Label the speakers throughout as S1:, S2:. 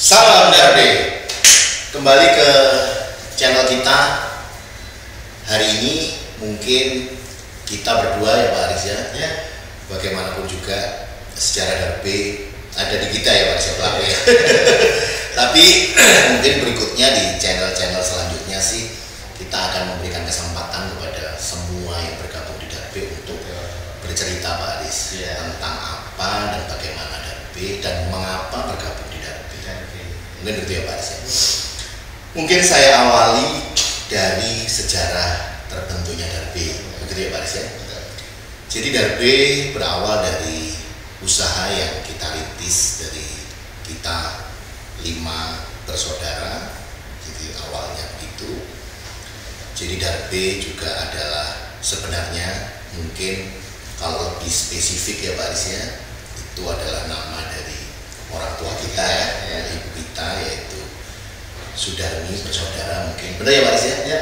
S1: Salam Darbe. Kembali ke channel kita. Hari ini mungkin kita berdua ya Pak Aris ya. Bagaimanapun juga secara Darbe ada di kita ya Pak Aris ya pelaku ya. Tapi mungkin berikutnya di channel-channel selanjutnya sih kita akan memberikan kesempatan kepada semua yang bergabung di Darbe untuk bercerita Pak Aris tentang apa dan bagaimana Darbe dan mengapa bergabung di Darbe. Mungkin itu ya Pak Aris ya. Mungkin saya awali dari sejarah terbentuknya Darbe, begitu ya Pak Aris ya. Jadi Darbe berawal dari usaha yang kita rintis dari kita 5 bersaudara. Jadi awalnya itu. Jadi Darbe juga adalah sebenarnya mungkin kalau lebih spesifik ya Pak Aris ya, itu adalah nama dari orang tua kita ya, ibu kita yaitu Sudarmi bersaudara mungkin. Benar ya Pak Aris ya?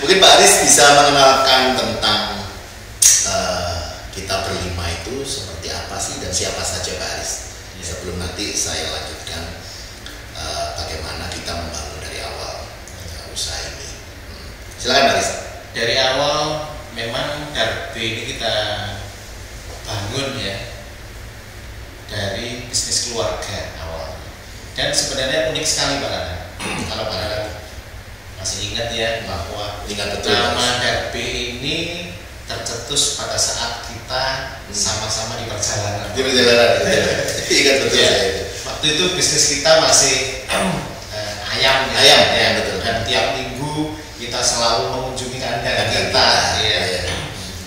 S1: Mungkin Pak Aris bisa mengenalkan tentang kita berlima itu seperti apa sih dan siapa saja Pak Aris. Sebelum nanti saya lanjutkan bagaimana kita membangun dari awal usaha ini. Silakan Pak Aris.
S2: Dari awal memang Darbe ini kita bangun ya dari bisnis keluarga awal. Dan sebenarnya unik sekali Pak Nana. Kalau Pak Nana masih ingat ya bahwa nama Darbe ini tercetus pada saat kita sama-sama di perjalanan.
S1: Di perjalanan. Ingat betul
S2: ya.
S1: saya itu.
S2: Waktu itu bisnis kita masih ayam
S1: ya, betul.
S2: Dan tiap minggu kita selalu mengunjungi kandang kita. Ya.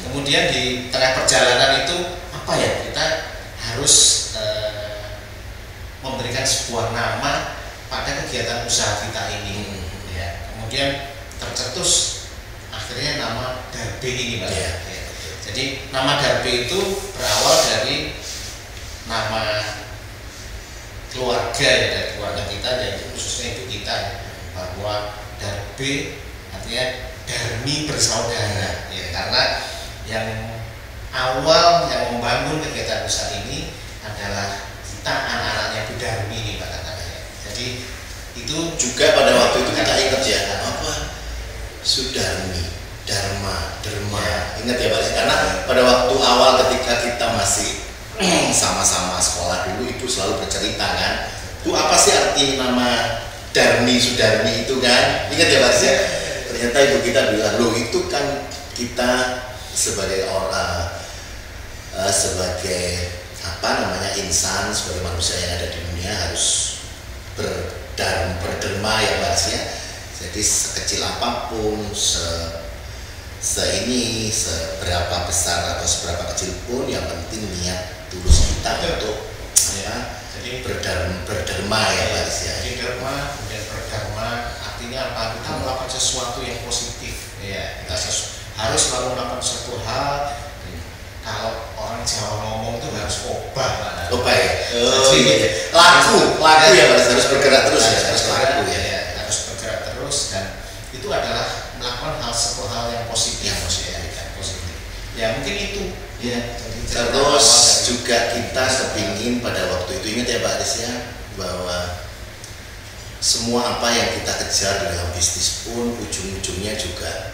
S2: Kemudian di tengah perjalanan itu apa ya, kita harus memberikan sebuah nama pada kegiatan usaha kita ini. Ya. Kemudian tercetus akhirnya nama Darbe ini Pak. Ya. Jadi nama Darbe itu berawal dari nama keluarga ya, dari keluarga kita dan khususnya ibu kita, bahwa Darbe artinya Darmi bersaudara ya, karena yang awal yang membangun kegiatan usaha ini adalah kita anak-anaknya Bu Darmi nih Pak katanya. Jadi itu
S1: juga pada waktu itu kita ingat ya apa Sudarmi, Dharma. Ingat ya Pak Aris? Karena pada waktu awal ketika kita masih sama-sama sekolah dulu, ibu selalu bercerita kan, Bu apa sih arti nama Darmi Sudarmi itu kan? Ingat ya Pak Aris ya? Ternyata ibu kita bilang, loh itu kan kita sebagai orang sebagai apa namanya insan, sebagai manusia yang ada di dunia harus berderma ya Pak Aris ya. Jadi sekecil apapun, seberapa besar atau seberapa kecil pun, yang penting niat tulus kita untuk
S2: jadi
S1: berderma ya Pak Aris ya.
S2: Jadi derma dan berdharma artinya apa? Kita melakukan sesuatu yang positif ya. Kita harus selalu melakukan suatu hal. Kalau orang Jawa ngomong itu harus obah.
S1: Ya. Laku ya Pak Aris, harus bergerak terus ya.
S2: Harus laku ya. Harus bergerak terus, dan itu adalah melakukan sebuah hal yang positif. Ya mungkin itu.
S1: Ya. Terus juga kita kepingin pada waktu itu, ingat ya Pak Aris ya, bahwa semua apa yang kita kejar dalam bisnis pun ujung-ujungnya juga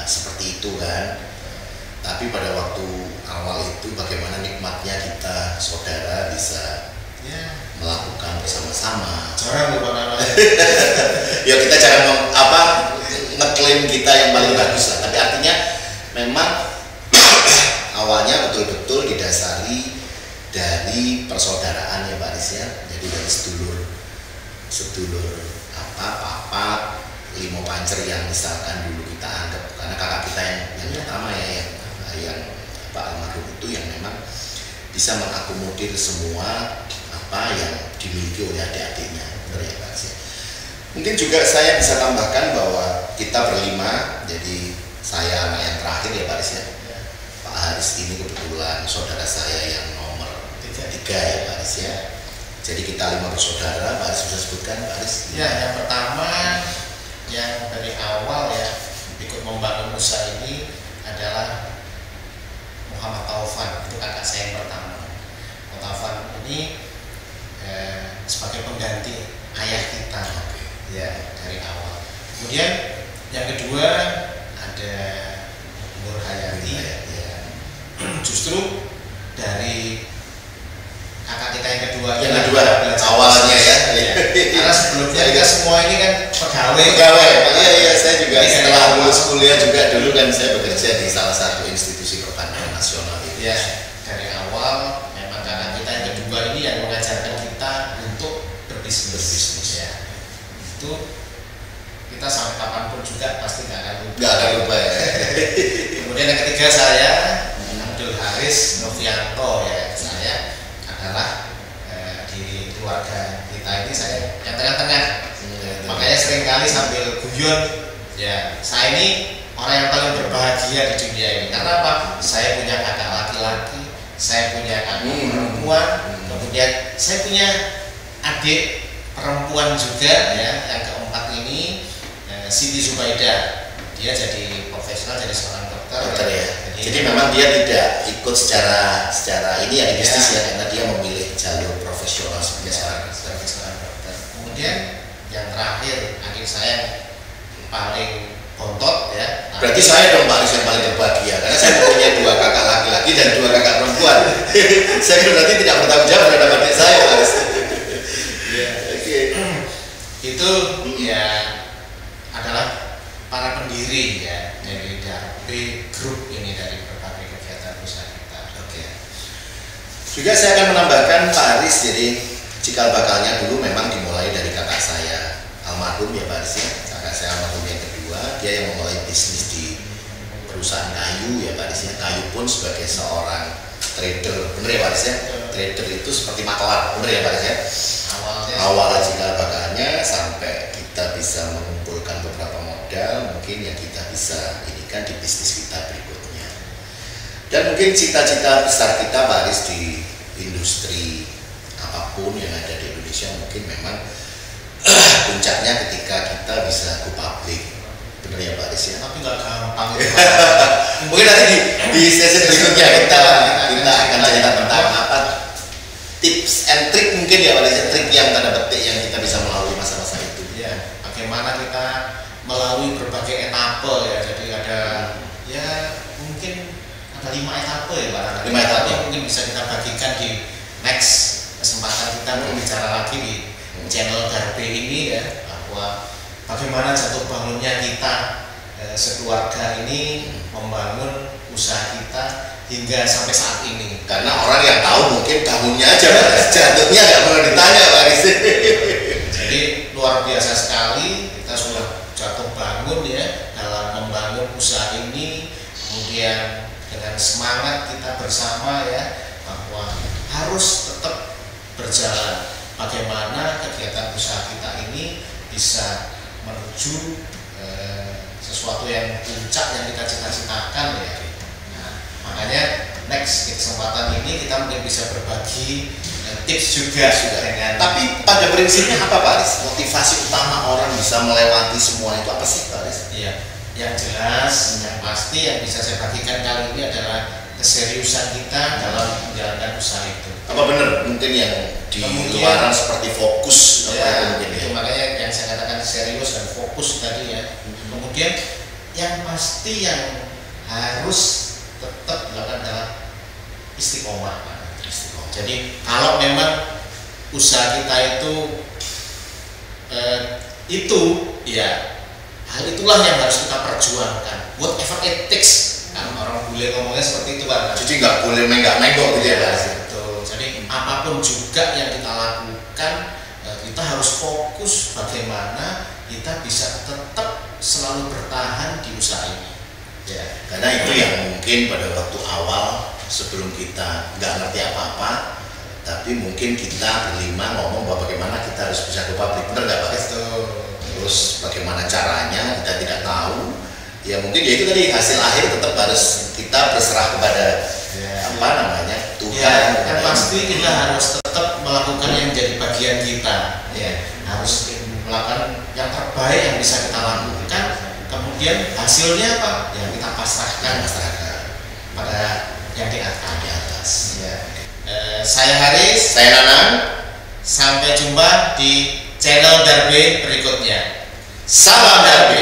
S1: seperti itu kan. Tapi pada waktu awal itu bagaimana nikmatnya kita saudara bisa melakukan bersama-sama.
S2: Jarang lupa nama.
S1: Ya kita jarang ngeklaim kita yang paling bagus lah. Tapi artinya memang awalnya betul-betul didasari dari persaudaraan ya Pak Aris ya. Jadi dari sedulur papat, limo pancer yang misalkan dulu kita anggap, karena kakak kita yang pertama ya, yang Pak almarhum itu yang memang bisa mengakomodir semua apa yang dimiliki oleh adik-adiknya. Benar ya Pak Aris ya. Mungkin juga saya bisa tambahkan bahwa kita berlima, jadi saya anak yang terakhir ya Pak Aris ya. Pak Haris ini kebetulan saudara saya yang nomor 3 ya Pak Aris ya. Jadi kita 5 bersaudara. Pak Aris bisa sebutkan Pak Aris?
S2: Ya, yang pertama yang dari awal ya ikut membangun usaha ini adalah Muhammad Taufan, itu kakak saya yang pertama. Taufan ini sebagai justru dari kakak kita yang kedua
S1: awalnya ya.
S2: Karena sebelumnya kita semua ini kan pegawai.
S1: Iya, saya juga setelah lulus kuliah juga dulu kan saya bekerja di salah satu institusi perbankan nasional itu.
S2: Ya, dari awal memang kakak kita yang kedua ini yang mengajarkan kita untuk berbisnis. Ya, itu kita sampai kapanpun juga pasti nggak akan lupa.
S1: Ya.
S2: Kemudian yang ketiga saya Abdul Haris Novianto ya, saya adalah di keluarga kita ini saya yang tengah-tengah. Makanya seringkali sambil guyon ya, saya ini orang yang paling berbahagia di dunia ini. Karena apa? Saya punya kakak laki-laki, saya punya kakak perempuan, kemudian saya punya adik perempuan juga ya, yang keempat ini Siti Zubaida. Dia jadi profesional, jadi seorang dokter
S1: ya. Jadi memang dia tidak ikut secara ini ya di bisnis ya, karena dia memilih jalur profesional sebagai
S2: seorang dokter. Kemudian yang terakhir adik saya paling bontot ya.
S1: Berarti saya dong Pak Aris yang paling berbahagia karena saya mempunyai 2 kakak laki-laki dan 2 kakak perempuan. Saya berarti tidak bertanggung jawab terhadap adik saya Pak Aris.
S2: Oke. Itu ya adalah para pendiri ya dari Darbe Group ini, dari berbagai kegiatan usaha kita.
S1: Oke. Juga saya akan menambahkan Pak Aris, jadi cikal bakalnya dulu memang dimulai dari kakak saya almarhum ya Pak Aris ya. Kakak saya almarhum yang kedua, dia yang memulai bisnis di perusahaan kayu ya Pak Aris ya. Kayu pun sebagai seorang trader, bener ya Pak Aris ya. Trader itu seperti maklar, bener ya Pak Aris ya. Awalnya cikal bakalnya sampai kita bisa mengumpulkan beberapa modal mungkin yang kita bisa inikan di bisnis kita berikutnya. Dan mungkin cita-cita besar kita Pak Aris di industri apapun yang ada di Indonesia mungkin memang puncaknya ketika kita bisa go public, benar ya Pak Aris ya?
S2: Tapi nggak gampang itu.
S1: Mungkin nanti di sesi berikutnya kita akan cerita tentang apa tips and trick mungkin ya Pak Aris, trik yang tanda petik yang kita bisa melalui masa-masa itu.
S2: Ya, bagaimana kita melalui berbagai etape ya. Jadi ada ya mungkin ada 5 etape ya Pak.
S1: 5 etape
S2: mungkin bisa kita bagikan di next kesempatan kita berbicara lagi di channel Darbe ini ya, bahwa bagaimana jatuh bangunnya kita sekeluarga ini membangun usaha kita hingga sampai saat ini.
S1: Karena orang yang tahu mungkin tahunnya aja, jatuhnya nggak perlu ditanya Pak Aris.
S2: Jadi luar biasa sekali kita sudah jatuh bangun ya dalam membangun usaha ini. Kemudian dengan semangat kita bersama ya, bahwa harus tetap berjalan bagaimana kegiatan usaha kita ini bisa menuju sesuatu yang puncak yang kita cita-citakan ya. Nah, makanya next kesempatan ini kita mungkin bisa berbagi tips juga dengan.
S1: Tapi pada prinsipnya apa Pak Aris? Motivasi utama orang bisa melewati semua itu apa sih Pak Aris?
S2: Iya, yang jelas yang pasti yang bisa saya bagikan kali ini adalah keseriusan kita dalam menjalankan usaha itu.
S1: Apa benar mungkin yang di luaran seperti fokus
S2: ya, itu makanya yang saya katakan serius dan fokus tadi ya. Kemudian yang pasti yang harus tetap dilakukan adalah istiqomah. Jadi kalau memang usaha kita itu ya hal itulah yang harus kita perjuangkan, whatever it takes. Kan orang bule ngomongnya seperti itu Pak.
S1: Jadi nggak boleh menggak-menggok gitu ya Pak.
S2: Betul. Jadi apapun juga yang kita lakukan, kita harus fokus bagaimana kita bisa tetap selalu bertahan di usaha ini.
S1: Ya, karena itu yang mungkin pada waktu awal sebelum kita nggak ngerti apa-apa, tapi mungkin kita berlima ngomong bahwa bagaimana kita harus bisa go public, bener nggak Pak?
S2: Betul.
S1: Terus bagaimana caranya kita tidak tahu. Ya mungkin ya itu tadi hasil akhir tetap harus kita berserah kepada apa namanya Tuhan.
S2: Ya, kan pasti kita harus tetap melakukan yang jadi bagian kita. Ya, harus melakukan yang terbaik yang bisa kita lakukan. Kemudian hasilnya apa? Yang kita pasrahkan pada yang di atas. Ya. Saya Haris,
S1: saya Nanang.
S2: Sampai jumpa di channel Darbe berikutnya.
S1: Salam Darbe.